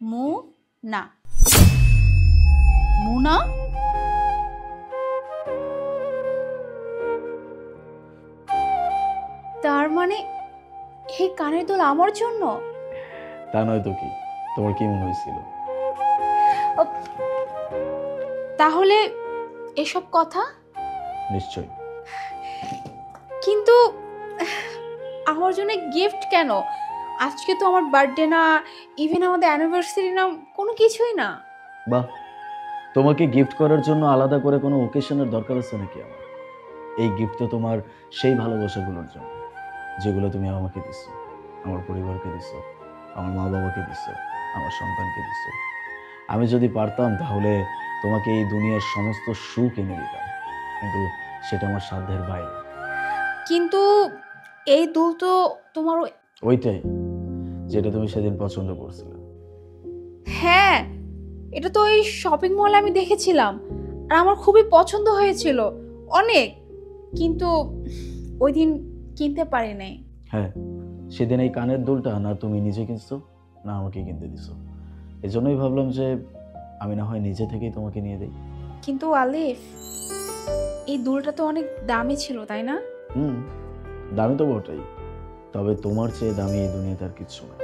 মু না মুনা তার মানে এই কানের দুল আমার জন্য? তা নয় তো কি, তোমার কি মনে হয়েছিল? তাহলে এসব কথা? নিশ্চয়। কিন্তু আমার জন্য গিফট কেন? আজকে তো আমার বার্থডে না, ইভেন আমাদের অ্যানিভার্সারি না, কোনো কিছুই না। বাহ, তোমাকে গিফট করার জন্য আলাদা করে কোনো ওকেশনের দরকার আছে নাকি আমার? এই গিফট তো তোমার সেই ভালোবাসাগুলোর জন্য যেগুলো তুমি আমাকে দিছো, আমার পরিবারকে দিছো, আমার মা বাবাকে দিছো, আমার সন্তানকে দিছো। আমি যদি পারতাম তাহলে তোমাকে এই দুনিয়ার সমস্ত সুখ এনে দিতাম, কিন্তু সেটা আমার সাধ্যের বাইরে। কিন্তু এই দুল তো তোমার ওইটাই যেটা তুমি সেদিন পছন্দ করছিলে। হ্যাঁ, এটা তো এই শপিং মলে আমি দেখেছিলাম আর আমার খুবই পছন্দ হয়েছিল অনেক, কিন্তু ওই দিন কিনতে পারি নাই। হ্যাঁ, সেদিন এই কানের দুলটা না তুমি নিজে কিনছো না আমাকে কিনতে দিছো। এই জন্যই ভাবলাম যে আমি না হয় নিজে থেকেই তোমাকে নিয়ে দিই। কিন্তু আলিফ, এই দুলটা তো অনেক দামি ছিল তাই না? দামি তো বটেই, তবে তোমার চেয়ে দামি এই দুনিয়াতে আর কিচ্ছু না।